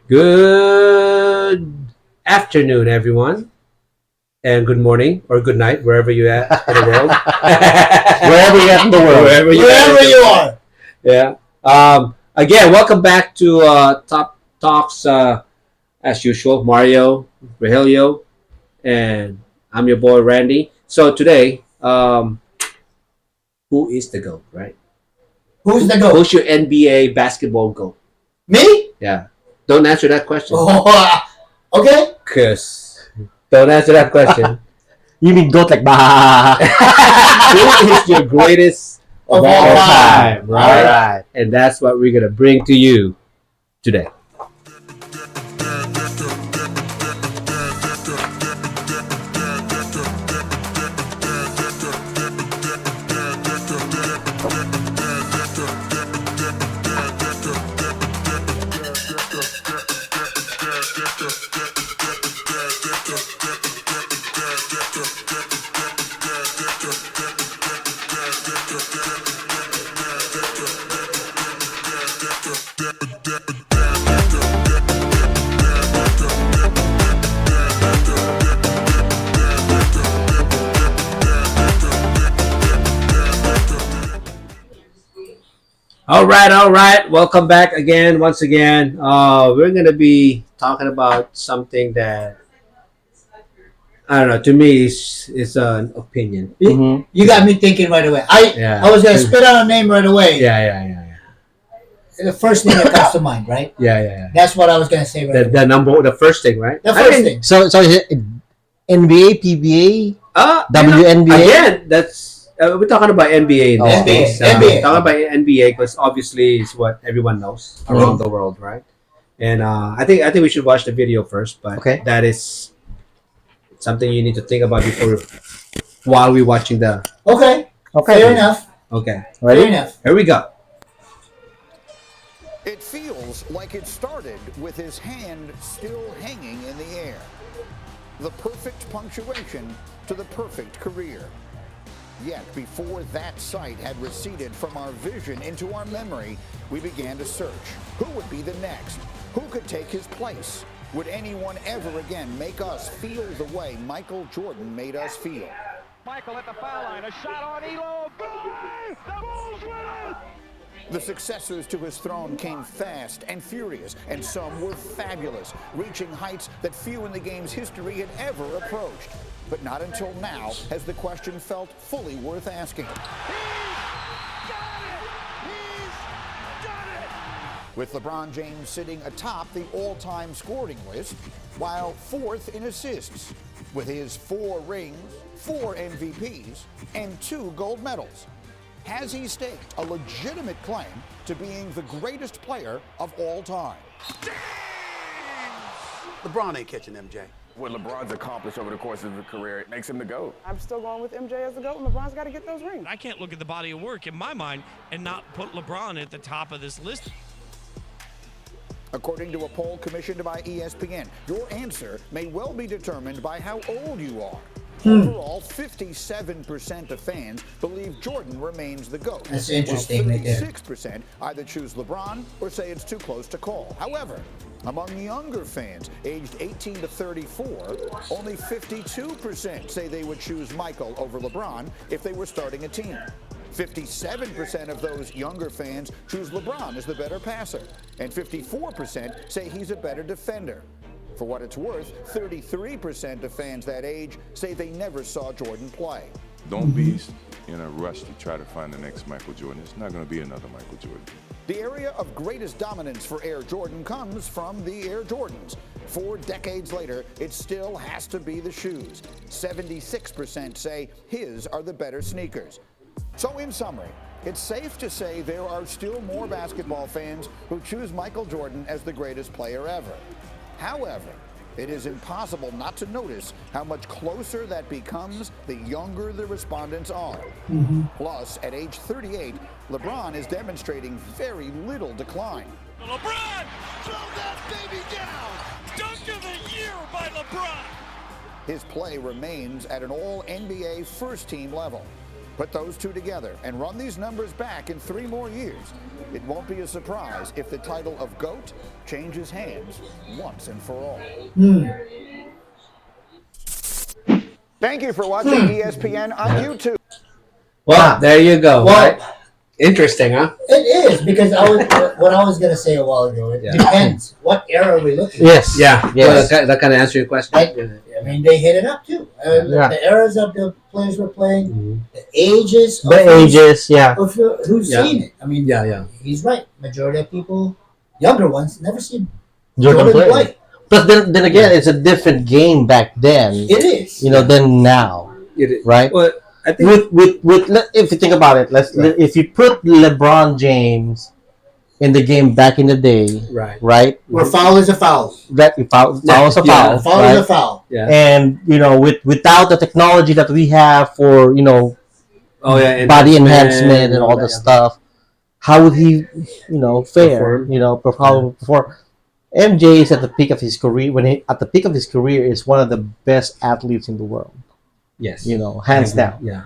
Good afternoon, everyone, and good morning or good night, wherever you're at in the world. Wherever you're at in the world. Wherever you are. Yeah. Again, welcome back to Top Talks. As usual, Mario, Rogelio, and I'm your boy Randy. So today, who is the GOAT, right? Who's the GOAT? Who's your NBA basketball GOAT? Me? Yeah. Don't answer that question. Oh, okay. Cause don't answer that question. You mean goat like bah? Who is your greatest of all time, right? All right. And that's what we're gonna bring to you today. All right. Welcome back again, once again. We're gonna be talking about something that I don't know. To me, it's an opinion. You got me thinking right away. Yeah. I was gonna spit out a name right away. Yeah. The first thing that comes to mind, right? Yeah. That's what I was gonna say right away. The first thing, right? The first thing. So is it NBA, PBA, WNBA? Again, that's we're talking about NBA in this NBA. case. NBA. Talking about NBA because obviously it's what everyone knows around the world, right? And I think we should watch the video first, but Okay. that is something you need to think about while we're watching the. Okay. Okay. Fair enough. Okay, Ready? Fair enough. here we go. It feels like it started with his hand still hanging in the air. The perfect punctuation to the perfect career. Yet before that sight had receded from our vision into our memory, we began to search. Who would be the next? Who could take his place? Would anyone ever again make us feel the way Michael Jordan made us feel? Michael at the foul line, a shot on Elo, good! The Bulls win it! The successors to his throne came fast and furious, and some were fabulous, reaching heights that few in the game's history had ever approached. But not until now has the question felt fully worth asking. With LeBron James sitting atop the all-time scoring list, while fourth in assists, with his 4 rings, 4 MVPs, and 2 gold medals. Has he staked a legitimate claim to being the greatest player of all time? LeBron ain't catching MJ. What LeBron's accomplished over the course of his career makes him the GOAT. I'm still going with MJ as the GOAT, and LeBron's got to get those rings. I can't look at the body of work in my mind and not put LeBron at the top of this list. According to a poll commissioned by ESPN, your answer may well be determined by how old you are. Overall, 57% of fans believe Jordan remains the GOAT. That's interesting right there. 36% either choose LeBron or say it's too close to call. However, among younger fans aged 18 to 34, only 52% say they would choose Michael over LeBron if they were starting a team. 57% of those younger fans choose LeBron as the better passer, and 54% say he's a better defender. For what it's worth, 33% of fans that age say they never saw Jordan play. Don't be in a rush to try to find the next Michael Jordan. It's not going to be another Michael Jordan. The area of greatest dominance for Air Jordan comes from the Air Jordans. 4 decades later, it still has to be the shoes. 76% say his are the better sneakers. So in summary, it's safe to say there are still more basketball fans who choose Michael Jordan as the greatest player ever. However, it is impossible not to notice how much closer that becomes the younger the respondents are. Plus, at age 38, LeBron is demonstrating very little decline. LeBron, throw that baby down! Dunk of the year by LeBron! His play remains at an all-NBA first-team level. Put those two together and run these numbers back in 3 more years, It won't be a surprise if the title of GOAT changes hands once and for all. Thank you for watching ESPN on YouTube. Well, there you go. Well, Right? Interesting, huh? it is because what I was gonna say a while ago. It depends. What era are we looking at? Yes. Yeah. Yes. Well, that kind of answer your question. Right? I mean, they hit it up too. The eras of the players were playing, the ages, of who's seen it. I mean, he's right. Majority of people, younger ones, never seen Jordan play. Plus, then again, it's a different game back then. It is. Than now. It is. Right? Well, I think with if you think about it, if you put LeBron James in the game back in the day, right? Where foul is a foul. Foul is a foul. Foul is a foul. Yeah. And without the technology that we have for body enhancement and all that stuff, how would he fare? Perform. MJ is at the peak of his career. At the peak of his career, is one of the best athletes in the world. Yes. Hands down. Yeah.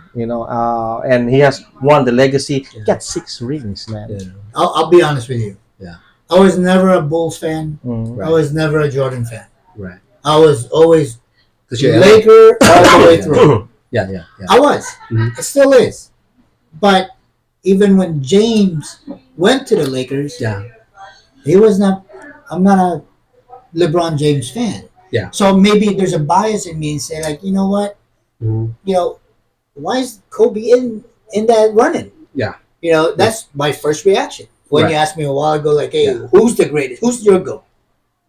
And he has won the legacy. He got 6 rings, man. Yeah. I'll be honest with you. Yeah. I was never a Bulls fan. Right. I was never a Jordan fan. Right. I was always you're Laker all the way through. Yeah. I was. It still is. But even when James went to the Lakers, he was not. I'm not a LeBron James fan. Yeah. So maybe there's a bias in me and say like, you know what? Why is Kobe in that running? Yeah. That's my first reaction when you asked me a while ago, like, hey, who's the greatest? Who's your GOAT?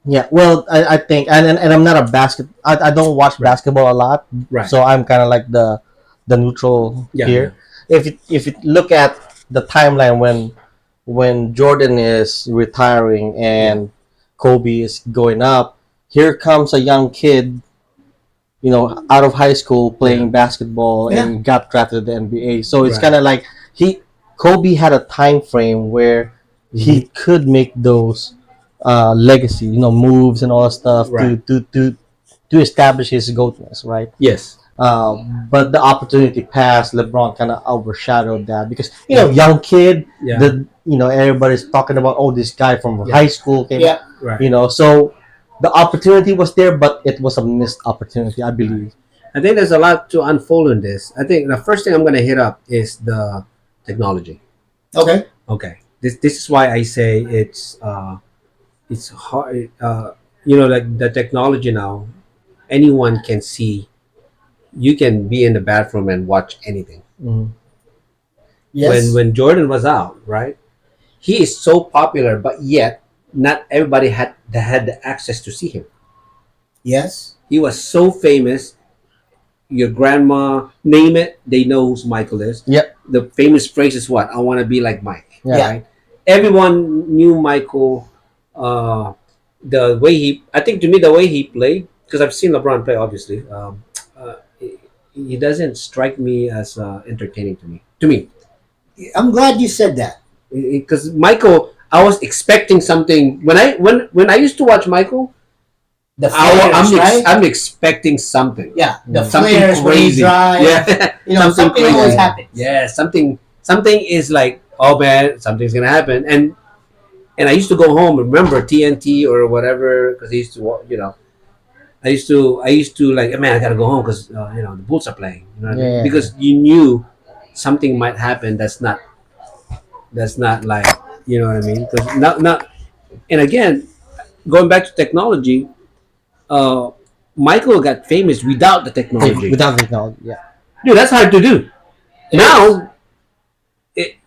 Yeah, well, I think, and I'm not a I don't watch basketball a lot, so I'm kind of like the neutral here. Yeah. If you look at the timeline when Jordan is retiring and Kobe is going up, here comes a young kid, out of high school playing basketball and got drafted to the NBA. So it's kind of like Kobe had a time frame where he could make those legacy, moves and all that stuff to establish his GOATness, right? Yes. But the opportunity passed. LeBron kind of overshadowed that because young kid. Everybody's talking about this guy from high school came. Yeah. Right. So the opportunity was there, but it was a missed opportunity, I believe. I think there's a lot to unfold in this. I think the first thing I'm going to hit up is the technology. Okay. This is why I say it's hard. Like the technology now, anyone can see. You can be in the bathroom and watch anything. Yes. When Jordan was out, right? He is so popular, but yet not everybody had the access to see him. Yes. He was so famous. Your grandma, name it, they know who Michael is. Yep. The famous phrase is what? I want to be like Mike. Yeah. Right? Everyone knew Michael. The way he played, because I've seen LeBron play, obviously. He doesn't strike me as entertaining to me. I'm glad you said that. Because Michael, I was expecting something when I used to watch Michael. The flares, right? I'm expecting something. Yeah, the something flares crazy. when he drives. Yeah, something always happens. Yeah, something is like, oh man, something's gonna happen. And I used to go home, remember TNT or whatever, because I used to, I used to like, man, I gotta go home because the Bulls are playing. You know what I mean? Because you knew something might happen. That's not like, you know what I mean? Because not. And again, going back to technology, Michael got famous without the technology. Without technology, yeah. Dude, that's hard to do. Now,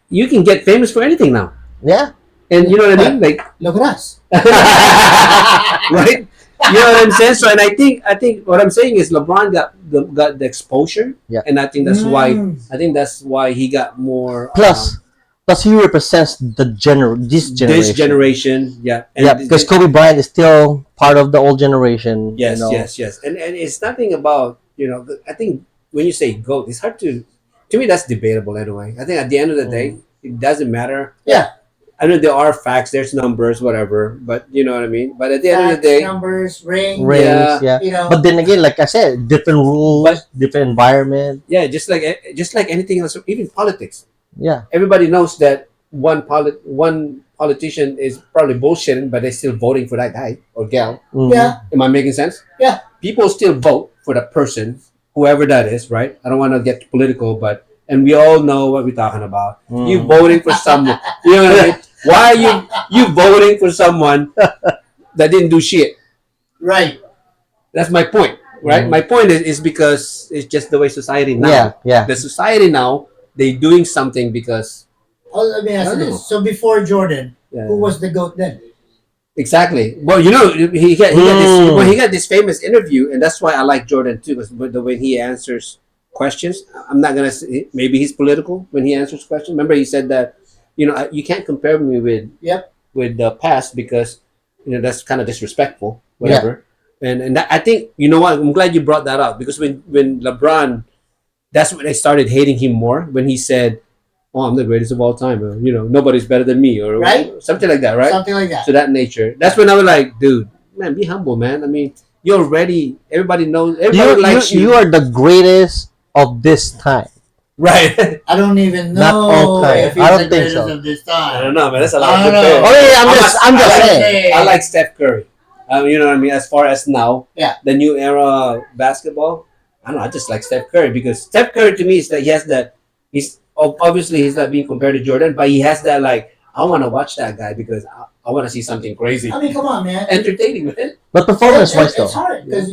you can get famous for anything now. Yeah. And you know what I mean? Like, look at us. Right? You know what I'm saying? So, and I think what I'm saying is LeBron got the exposure, and I think that's why he got more. Plus he represents this generation, because Kobe Bryant is still part of the old generation. Yes, yes, and it's nothing about I think when you say GOAT, it's hard to me that's debatable anyway. I think at the end of the day, it doesn't matter. Yeah. I know there are facts, there's numbers, whatever, but you know what I mean. But at the end of the day, numbers, rings, yeah. But then again, like I said, different rules, different environment. Yeah, just like anything else, even politics. Yeah, everybody knows that one politician is probably bullshitting, but they're still voting for that guy or gal. Mhm. Yeah. Am I making sense? Yeah. People still vote for the person, whoever that is, right? I don't want to get political, but and we all know what we're talking about. You voting for someone, you know what I mean? Why are you voting for someone that didn't do shit? Right. That's my point, right? My point is because it's just the way society now. Yeah, yeah. The society now, they doing something because Oh, let me ask you I don't know. this. So before Jordan, Yeah. who was the GOAT then? Exactly. Well, you know, he got this famous interview, and that's why I like Jordan too, because the way he answers questions. I'm not gonna say maybe he's political when he answers questions. Remember, he said that you can't compare me with the past because that's kind of disrespectful, whatever. And that, I think what, I'm glad you brought that up because when LeBron, that's when I started hating him more when he said, "Oh, I'm the greatest of all time," or, nobody's better than me, or Right? something like that, right? Something like that. To that nature. That's when I was like, dude, man, be humble, man. I mean, you're ready. Everybody knows. Everybody likes you. You are the greatest of this time. Right. I don't even know Not all time. if he's I don't the think greatest so. of this time. I don't know, man. That's a lot I of don't good know. players. Oh yeah, I'm just I saying. I like Steph Curry. You know what I mean? As far as now, Yeah. the new era basketball, I don't know. I just like Steph Curry because Steph Curry to me is that he has that. Obviously he's not being compared to Jordan, but he has that like I want to watch that guy because I want to see something crazy, I mean, come on, man. entertaining, man. But performance-wise, It's though. hard because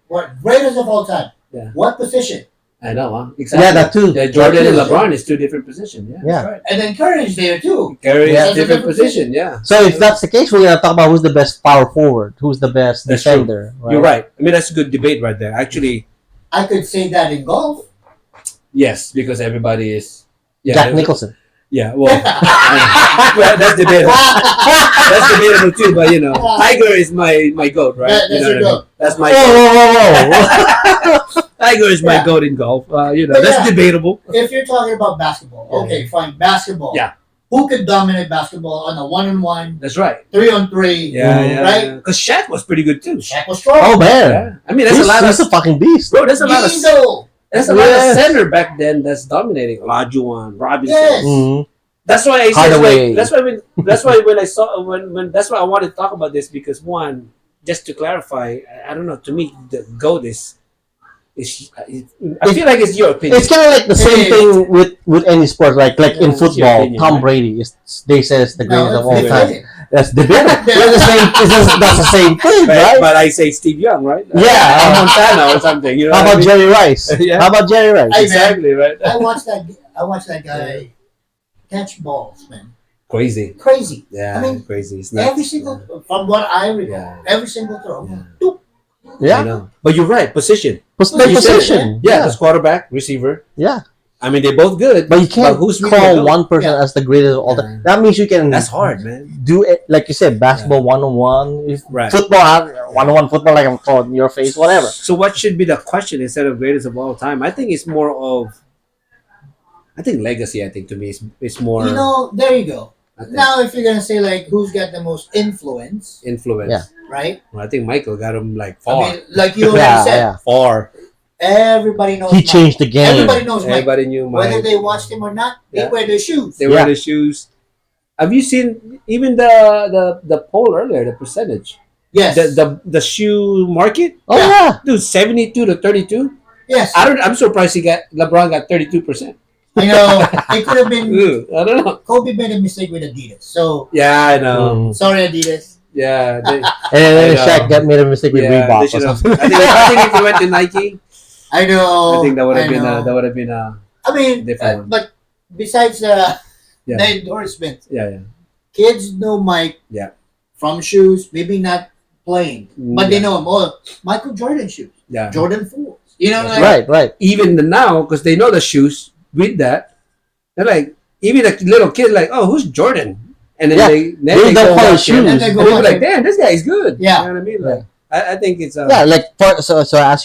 what greatest of all time? Yeah. What position? I know, huh? Exactly. Yeah, that too. Jordan That and too. LeBron is two different positions. Yeah, Yeah. that's right. And then Curry's there too. Curry Yeah. is different position. Yeah. So if that's the case, we're gonna talk about who's the best power forward, who's the best That's defender. You're right. I mean, that's a good debate right there. Actually, I could say that in golf. yes, because everybody is. Yeah, Jack Nicholson. Yeah, well, well, that's debatable. That's debatable too. But Tiger is my goat, right? That's You know your what I mean? goat. That's my Whoa, goat. whoa. Tiger is my Yeah. goat in golf. But That's yeah. debatable. If you're talking about basketball, okay, fine, basketball. Yeah. Who could dominate basketball on a 1-on-1, That's right. 3-on-3? Yeah, Right? Because Shaq was pretty good too. Shaq was strong. Oh man, Yeah. I mean, that's a lot he's of a fucking beast. bro. There's a lot of Diesel. there's a lot of Yes. center back then that's dominating. Olajuwon, Robinson. Yes. Mhm. That's why I said Hardaway. that's why when I saw when that's why I wanted to talk about this because one, just to clarify, I don't know. To me, the GOAT is I feel like it's your opinion. It's kind of like the same thing with any sport, like in It's your football. opinion, Tom right? Brady they say it's the greatest of all it's time. debated. That's debatable. That's the same. That's the same thing, right? But I say Steve Young, right? Yeah. Or Montana or something. You know How what I about mean? Jerry Rice? Yeah. How about Jerry Rice? Hey, man. Exactly right. I watched that guy catch balls, man. Crazy. Crazy. Yeah. I mean, crazy. It's nuts. Every single, from what I recall, Yeah. every single throw. Yeah. Doop. I Yeah, know. But you're right. Position. Like You said it. position. Yeah. That's quarterback, receiver. Yeah. I mean, they're both good. But you can't who's really call the GOAT? one person Yeah. as the greatest of all Yeah. time. That means you can. That's hard, man. Do it like you said, basketball 1-on-1, Right. football 1-on-1 football, like I'm throwing in your face, whatever. So what should be the question instead of greatest of all time? I think it's more of. I think legacy. I think to me is more. There you go. I think, Now, if you're gonna say like who's got the most influence, influence. Yeah. right? Well, I think Michael got him like I far. mean, like you already Yeah, said, yeah. Far. everybody knows. He Mike. changed the game. Everybody knows Mike. Everybody knew Mike. Whether they watched him or not, they Yeah. wear their shoes. They wear Yeah. the shoes. Have you seen even the poll earlier? The percentage. Yes. The shoe market. Oh yeah. Dude, 72 to 32. Yes. I'm surprised LeBron got 32%. It could have been. I don't know. Kobe made a mistake with Adidas. So Yeah, I know. sorry, Adidas. Yeah. They, And then I know. Shaq made a mistake with yeah, they Reebok or should have. something. I think if he went to Nike, I know. I think that would have I been know. that would have been a I mean, different one. but besides Yeah. the endorsement, yeah. kids know Mike. Yeah. From shoes, maybe not playing, but they Yeah. know him. Oh, Michael Jordan shoes, Yeah. Jordan 4s. You know, like, Right. Even now, because they know the shoes with that, they're like, even a little kid, like, oh, who's Jordan? And then Yeah. they They go don't follow watch him, shoes. and Then they they go be watch like, him. damn, this guy is good. Yeah. You know what I mean? Like, I think it's Yeah, like so I ask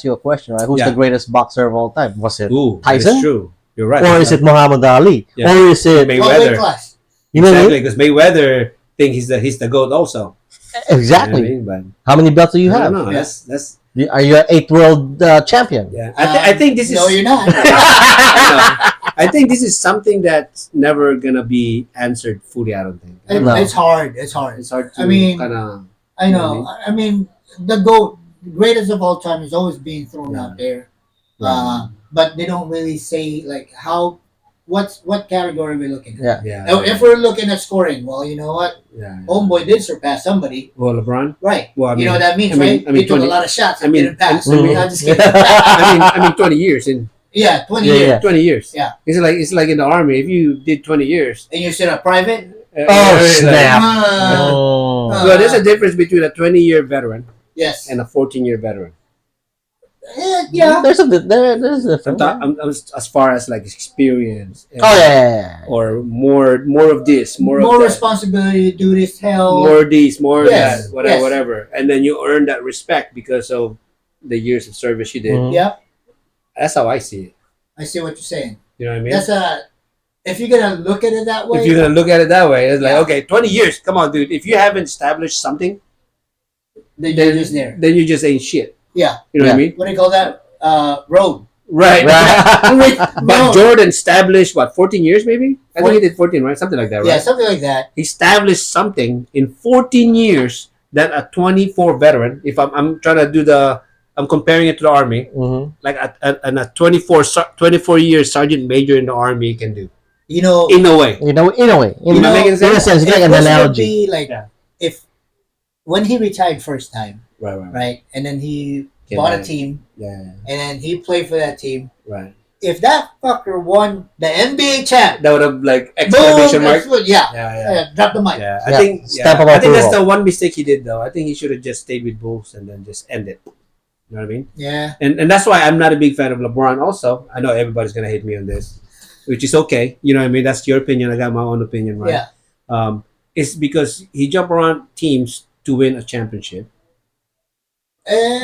you a question, right? Who's Yeah. the greatest boxer of all time? Was it ooh, Tyson? that's true. You're right. or is it Muhammad Ali? Yeah. Or is it Mayweather? class. you know what I Exactly, mean? because Mayweather think he's the goat also. Exactly. You know what I mean? How many belts do you But I have? don't know. Yeah. That's Are you an 8th world champion? yeah. I think this is. No, you're not. I know. I think this is something that's never gonna be answered fully. I don't think. No. It's hard. It's hard. It's hard to I mean, kind of. I You know know. what I mean, the GOAT, greatest of all time, is always being thrown Yeah. out there. Right. But they don't really say like what category we're looking at. Yeah. Now, if we're looking at scoring, well, you know what? Yeah. Homeboy did surpass somebody, Well, LeBron. right? Well, I You know mean- what that means, I mean- right? I mean, He took 20 a lot of shots I and mean, didn't pass. I mean- I'm just kidding. I mean, 20 years in Yeah, 20 Yeah, years. yeah. 20 years. Yeah. It's like in the army. If you did 20 years, And you said a private? Oh, like- snap. Uh, Oh. So there's a difference between a 20-year veteran Yes. and a 14-year veteran. Yeah. There's a there's a difference. I'm as far as like experience. And, Oh yeah. Or more of this, more More of that, responsibility, duties, hell. more this, more Yes, that, whatever, yes. whatever, and then you earn that respect because of the years of service you did. Mhm. Yeah, That's how I see it. I see what you're saying. You know what I mean? That's if you're gonna look at it that way. If you're gonna look at it that way, it's like Yeah. okay, 20 years. Come on, dude. If you haven't established something, then you're just there. then you just ain't shit. Yeah. You know what I mean? What do you call that? Road. Right. Right. But No. Jordan established what 14 years maybe? I think he did 14, right? Something like that, right? Yeah, something like that. He established something in 14 years that a 24 veteran, if I'm trying to do I'm comparing it to the army, Mhm. like a 24 year sergeant major in the army can do. You know, In a way. In a way, You know, making in a sense? sense, it's like it an was gonna analogy. be like Yeah. if when he retired first time, Right. right, and then he Came bought a back. team, Yeah. and then he played for that team. Right. If that fucker won the NBA champ, That would have like boom, exclamation mark. yeah, Yeah. drop the mic. Yeah. Yeah. I think Stamp of I think that's approval. the one mistake he did though. I think he should have just stayed with Bulls and then just end it. You know what I mean? Yeah. And that's why I'm not a big fan of LeBron also. I know everybody's gonna hate me on this, which is okay. You know what I mean? That's your opinion. I got my own opinion, right? Yeah. It's because he jumped around teams to win a championship.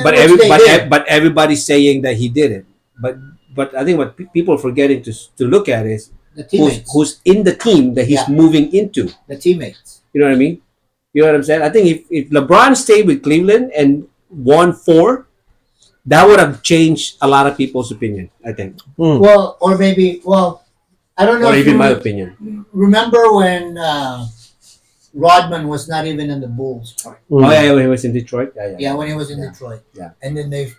But Which they did. but everybody's saying that he did it. But I think what people are forgetting to look at is The teammates. who's in the team that he's Yeah. moving into. The teammates. You know what I mean? You know what I'm saying? I think if LeBron stayed with Cleveland and won 4, that would have changed a lot of people's opinion. I think, Mm. Well, or maybe, I don't know or if even you my opinion. remember when Rodman was not even in the Bulls. Mm. Oh yeah, when he was in Detroit. Yeah. Yeah, when he was in Yeah. Detroit. Yeah. And then they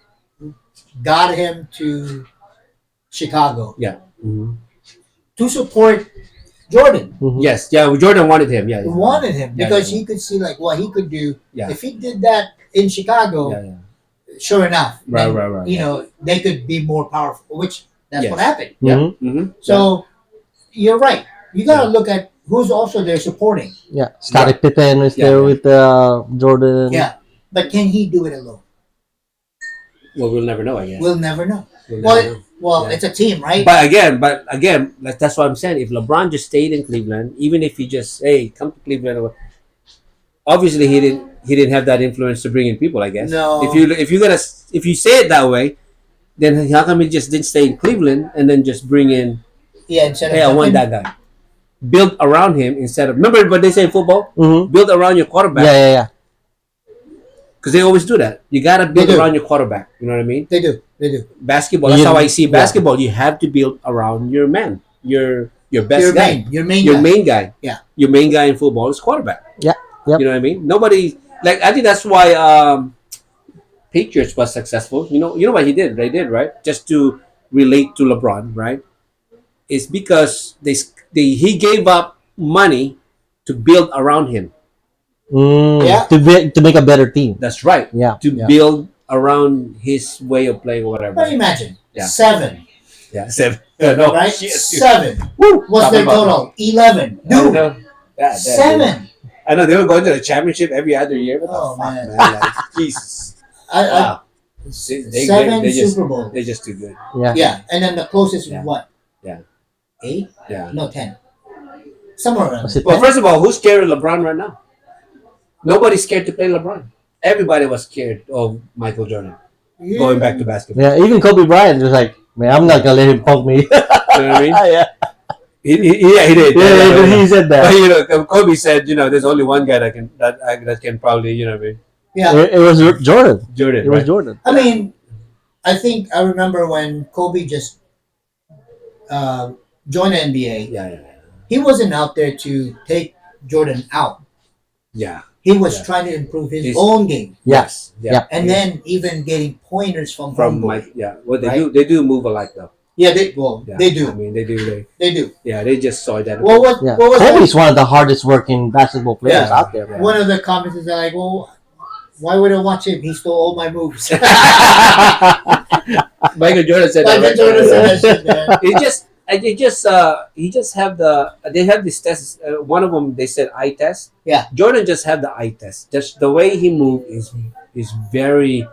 got him to Chicago Mhm. to support Jordan. Mhm. Yes. Yeah. Jordan wanted him. Yeah. He wanted him Yeah, because yeah. he could see like what he could do. Yeah. If he did that in Chicago, Yeah. sure enough, Right, then, right. you know, they could be more powerful, which that's Yes. what happened. Yeah. Mhm. Mm-hmm. So you're right. You got to look at who's also there supporting. Yeah, Scottie Pippen is Yeah, there yeah. with Jordan. Yeah. But can he do it alone? Well, we'll never know. I guess. We'll never know. We'll Well, never know. well, Yeah. it's a team, right? But again, like, that's what I'm saying. If LeBron just stayed in Cleveland, even if he just come to Cleveland, obviously he didn't have that influence to bring in people. I guess. No. If you say it that way, then how come he just didn't stay in Cleveland and then just bring in? Yeah, instead of Hey, I want jumping- that guy. Build around him instead of. Remember what they say in football? Mm-hmm. Build around your quarterback. Yeah. Because they always do that. You gotta build They do. around your quarterback. You know what I mean? They do. Basketball. That's Yeah. how I see Yeah. basketball. You have to build around your man, your best Your guy, main your guy. main guy. Yeah. Your main guy in football is quarterback. Yeah. Yep. You know what I mean? Nobody like. I think that's why Patriots was successful. You know what he did. They did right just to relate to LeBron. Right? It's because he gave up money to build around him. Mm, Yeah. To make a better team. That's right. Yeah. To yeah. build around his way of playing or whatever. But imagine Yeah. 7, Yeah, 7. No, right? shit. 7. Woo! What's their Talking about- total? 11. I Dude, know. Yeah, 7. I know they were going to the championship every other year. What the Oh, fuck, man. Like, Jesus. Wow. They- 7 they just- Super Bowl. They're just too good. Yeah. Yeah, and then the closest Yeah. was what? Yeah. 8? Yeah. No, 10. Somewhere around. Was it Well, 10? first of all, who's scared of LeBron right now? Nobody's scared to play LeBron. Everybody was scared of Michael Jordan. Yeah. Going back to basketball. Yeah, even Kobe Bryant was like, man, I'm not gonna let him punk me. You know what I mean? yeah, He did. he said But, that. you know, Kobe said, there's only one guy that can probably, you know what I mean? Yeah. It was Jordan. Jordan. It was right? Jordan. I mean, I remember when Kobe just join the NBA, Yeah. he wasn't out there to take Jordan out. Yeah. He was trying to improve his own game. Yes. Yeah. And then even getting pointers from Mike. Yeah. Well, right? they do move alike though. Yeah, they do. I mean, they do. They do. Yeah, they just saw that. Well, what was Kobe's one of the hardest working basketball players out there. Man. One of the comments is like, well, why would I watch him? He stole all my moves. Michael Jordan said that. Michael Jordan said that shit, man. He just have they have these tests. One of them they said eye test. Yeah. Jordan just have the eye test. Just the way he moved is very,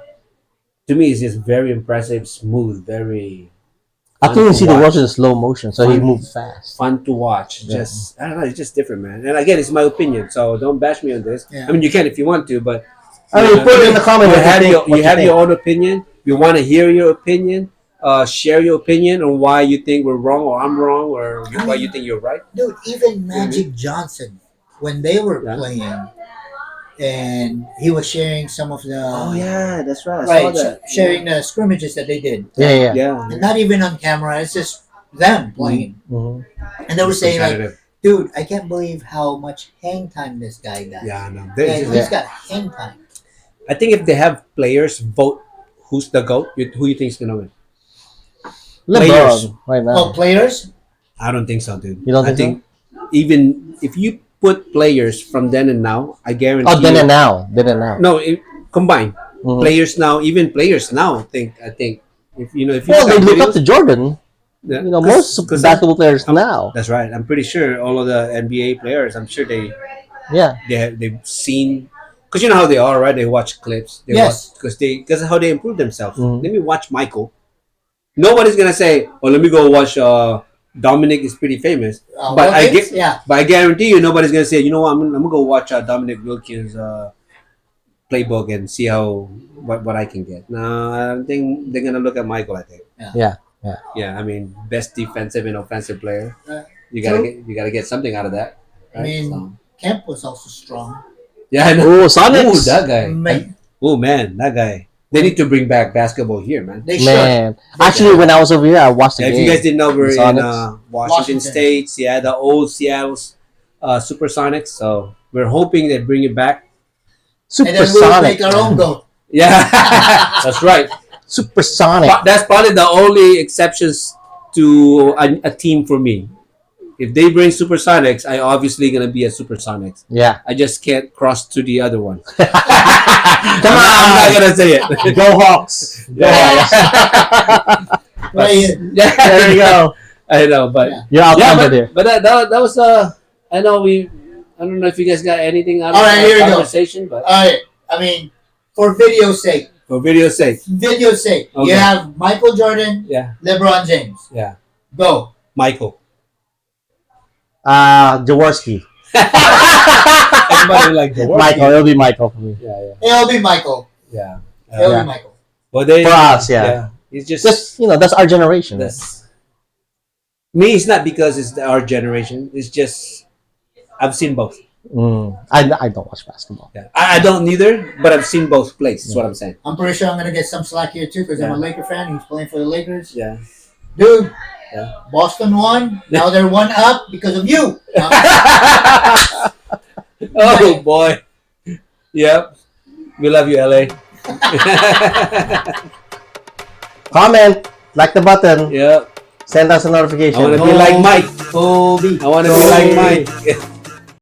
to me, is just very impressive, smooth, very. I couldn't see the watch in slow motion, so he moved fast. Fun to watch. Just I don't know. It's just different, man. And again, it's my opinion, so don't bash me on this. Yeah. I mean, you can if you want to, but I mean, put it in the comments. You have your own opinion. You want to hear your opinion. Share your opinion on why you think we're wrong or I'm wrong or why you think you're right. Dude, even Magic Johnson, when they were playing, and he was sharing some of the that's right. I saw that. sharing the scrimmages that they did. Yeah. And not even on camera. It's just them playing. Mm-hmm. And they were saying like, dude, I can't believe how much hang time this guy got. Yeah, I know. He's got hang time. I think if they have players vote who's the GOAT, who you think is gonna win? Lebron right now. Oh, players? I don't think so, dude. You don't I think even if you put players from then and now, I guarantee. Oh, then and now. No, combined players now, even players now. I think if you they look up to Jordan. Yeah, most basketball players now. That's right. I'm pretty sure all of the NBA players. I'm sure they've seen, because you know how they are, right? They watch clips. They watch because of how they improve themselves. Let me watch Michael. Nobody's gonna say, "Oh, let me go watch." Dominic is pretty famous, but I guarantee you, nobody's gonna say, "You know what? I'm gonna go watch Dominic Wilkins' playbook and see what I can get." No, I don't think they're gonna look at Michael. I think. Yeah. I mean, best defensive and offensive player. You gotta get something out of that. Right? I mean, Kemp was also strong. Yeah, I know. Oh, Sonics. Ooh, that guy. Man, that guy. They need to bring back basketball here, man. They should. Actually, when I was over here, I watched the game. If you guys didn't know, we're in Washington State. Yeah, the old Seattle's Supersonics. So we're hoping they bring it back. And then we'll make our own goal. Yeah, that's right. Supersonic. That's probably the only exceptions to a team for me. If they bring Supersonics, I obviously gonna be a Supersonics. Yeah. I just can't cross to the other one. Come on, I'm not gonna say it. Go Hawks. Go Hawks. There you go. I know, but you're outnumbered there. But that was I know I don't know if you guys got anything out of the conversation, but all right. I mean, for video's sake. For video's sake. Video's sake. Okay. You have Michael Jordan. Yeah. LeBron James. Yeah. Go. Michael. Jaworski. Everybody like Jaworski. Michael. It'll be Michael for me. Yeah. It'll be Michael. Yeah. It'll be Michael. Well, for us, yeah. It's just that's our generation. Me, it's not because it's our generation. It's just I've seen both. I don't watch basketball. Yeah. I don't neither, but I've seen both plays. That's what I'm saying. I'm pretty sure I'm gonna get some slack here too because I'm a Laker fan. He's playing for the Lakers. Yeah. Dude. Yeah. Boston won. Now they're one up because of you. Oh boy. Yep. We love you, LA. Comment, like the button. Yep. Send us a notification. I want to be like Mike. I want to be like Mike.